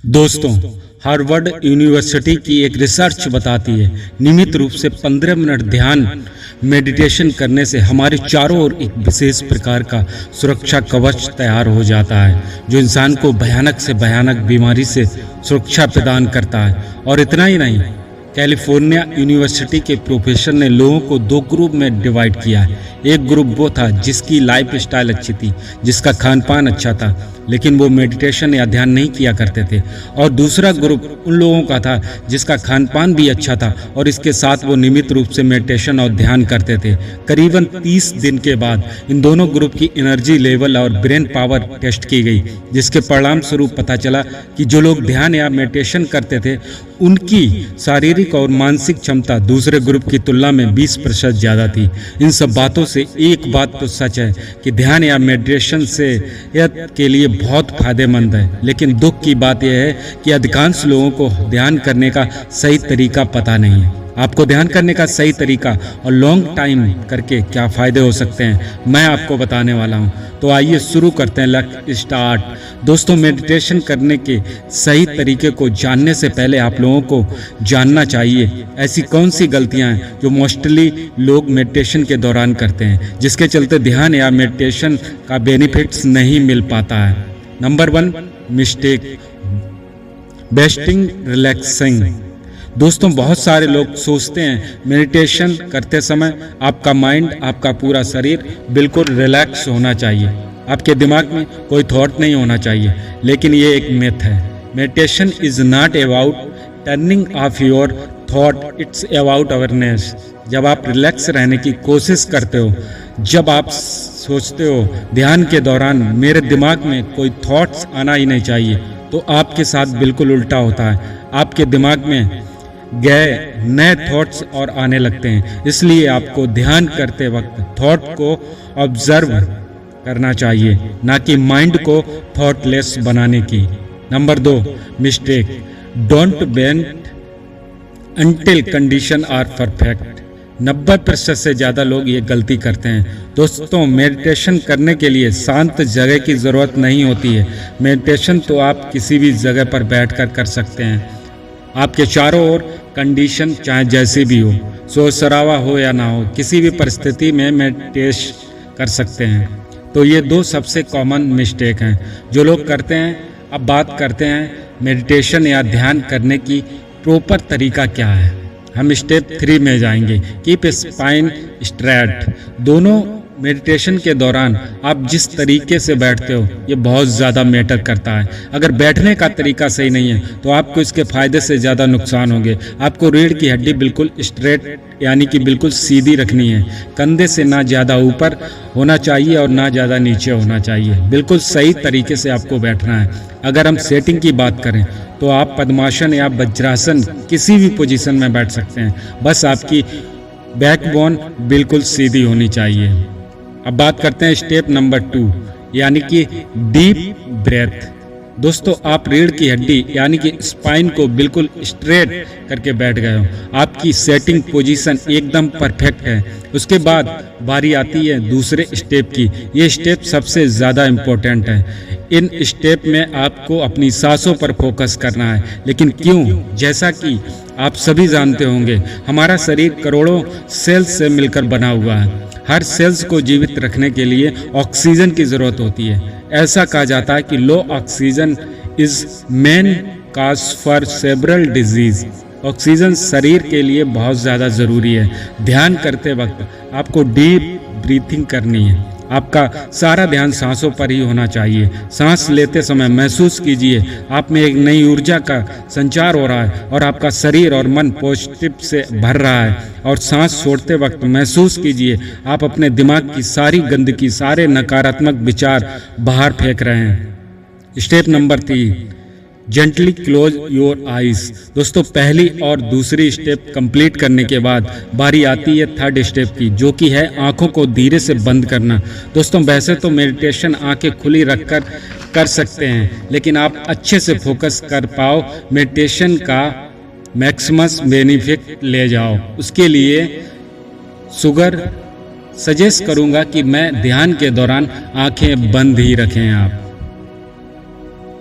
दोस्तों, Harvard university की एक रिसर्च बताती है नियमित रूप से 15 मिनट ध्यान मेडिटेशन करने से हमारे चारों ओर एक विशेष प्रकार का सुरक्षा कवच तैयार हो जाता है जो इंसान को भयानक से भयानक बीमारी से सुरक्षा प्रदान करता है। और इतना ही नहीं, कैलिफोर्निया यूनिवर्सिटी के प्रोफेसर ने लोगों को दो ग्रुप में डिवाइड किया है। एक ग्रुप वो था जिसकी लाइफ स्टाइल अच्छी थी, जिसका खान पान अच्छा था, लेकिन वो मेडिटेशन या ध्यान नहीं किया करते थे। और दूसरा ग्रुप उन लोगों का था जिसका खान पान भी अच्छा था और इसके साथ वो नियमित रूप से मेडिटेशन और ध्यान करते थे। करीबन 30 दिन के बाद इन दोनों ग्रुप की एनर्जी लेवल और ब्रेन पावर टेस्ट की गई, जिसके परिणाम स्वरूप पता चला कि जो लोग ध्यान या मेडिटेशन करते थे उनकी शारीरिक और मानसिक क्षमता दूसरे ग्रुप की तुलना में 20% ज़्यादा थी। इन सब बातों से एक बात तो सच है कि ध्यान या मेडिटेशन सेहत के लिए बहुत फायदेमंद है, लेकिन दुख की बात यह है कि अधिकांश लोगों को ध्यान करने का सही तरीका पता नहीं है। आपको ध्यान करने का सही तरीका और लॉन्ग टाइम करके क्या फ़ायदे हो सकते हैं, मैं आपको बताने वाला हूं। तो आइए शुरू करते हैं। Let's start. दोस्तों, मेडिटेशन करने के सही तरीके को जानने से पहले आप लोगों को जानना चाहिए ऐसी कौन सी गलतियां हैं जो मोस्टली लोग मेडिटेशन के दौरान करते हैं, जिसके चलते ध्यान या मेडिटेशन का बेनिफिट्स नहीं मिल पाता है। नंबर 1 मिस्टेक, बेस्टिंग रिलैक्सिंग। दोस्तों, बहुत सारे लोग सोचते हैं मेडिटेशन करते समय आपका माइंड, आपका पूरा शरीर बिल्कुल रिलैक्स होना चाहिए, आपके दिमाग में कोई थॉट नहीं होना चाहिए, लेकिन ये एक मिथ है। Meditation is not about turning of your thought, it's about awareness. जब आप रिलैक्स रहने की कोशिश करते हो, जब आप सोचते हो ध्यान के दौरान मेरे दिमाग में कोई थॉट्स आना ही नहीं चाहिए, तो आपके साथ बिल्कुल उल्टा होता है। आपके दिमाग में गए नए थॉट्स और आने लगते हैं। इसलिए आपको ध्यान करते वक्त थॉट को ऑब्जर्व करना चाहिए, ना कि माइंड को थॉटलेस बनाने की। Number 2 mistake, don't bend until condition are perfect. 90% से ज़्यादा लोग ये गलती करते हैं। दोस्तों, मेडिटेशन करने के लिए शांत जगह की ज़रूरत नहीं होती है। मेडिटेशन तो आप किसी भी जगह पर बैठकर कर सकते हैं। आपके चारों ओर कंडीशन चाहे जैसी भी हो, शोर शराबा हो या ना हो, किसी भी परिस्थिति में मेडिटेशन कर सकते हैं। तो ये दो सबसे कॉमन मिस्टेक हैं जो लोग करते हैं। अब बात करते हैं मेडिटेशन या ध्यान करने की प्रॉपर तरीका क्या है। हम स्टेप 3 में जाएंगे। Keep spine straight. दोनों मेडिटेशन के दौरान आप जिस तरीके से बैठते हो ये बहुत ज़्यादा मैटर करता है। अगर बैठने का तरीका सही नहीं है तो आपको इसके फ़ायदे से ज़्यादा नुकसान होंगे। आपको रीढ़ की हड्डी बिल्कुल स्ट्रेट यानी कि बिल्कुल सीधी रखनी है। कंधे से ना ज़्यादा ऊपर होना चाहिए और ना ज़्यादा नीचे होना चाहिए। बिल्कुल सही तरीके से आपको बैठना है। अगर हम सेटिंग की बात करें तो आप पद्मासन या वज्रासन किसी भी पोजीशन में बैठ सकते हैं, बस आपकी बैकबोन बिल्कुल सीधी होनी चाहिए। अब बात करते हैं स्टेप नंबर 2 यानी कि डीप ब्रेथ। दोस्तों, आप रीढ़ की हड्डी यानी कि स्पाइन को बिल्कुल स्ट्रेट करके बैठ गए हो। आपकी सेटिंग पोजीशन एकदम परफेक्ट है। उसके बाद बारी आती है दूसरे स्टेप की। ये स्टेप सबसे ज़्यादा इम्पोर्टेंट है। इन स्टेप में आपको अपनी सांसों पर फोकस करना है। लेकिन क्यों? जैसा कि आप सभी जानते होंगे, हमारा शरीर करोड़ों सेल्स से मिलकर बना हुआ है। हर सेल्स को जीवित रखने के लिए ऑक्सीजन की ज़रूरत होती है। ऐसा कहा जाता है कि low oxygen is main cause for several disease. Oxygen शरीर के लिए बहुत ज़्यादा ज़रूरी है। ध्यान करते वक्त आपको डीप ब्रीथिंग करनी है। आपका सारा ध्यान सांसों पर ही होना चाहिए। सांस लेते समय महसूस कीजिए आप में एक नई ऊर्जा का संचार हो रहा है और आपका शरीर और मन पॉजिटिव से भर रहा है। और सांस छोड़ते वक्त महसूस कीजिए आप अपने दिमाग की सारी गंदगी, सारे नकारात्मक विचार बाहर फेंक रहे हैं। Step number 3 gently close your eyes. दोस्तों, पहली और दूसरी स्टेप कंप्लीट करने के बाद बारी आती है थर्ड स्टेप की, जो कि है आंखों को धीरे से बंद करना। दोस्तों, वैसे तो मेडिटेशन आंखें खुली रखकर कर सकते हैं, लेकिन आप अच्छे से फोकस कर पाओ, मेडिटेशन का मैक्सिमस बेनिफिट ले जाओ, उसके लिए सजेस्ट करूंगा कि मैं ध्यान के दौरान आंखें बंद ही रखें आप।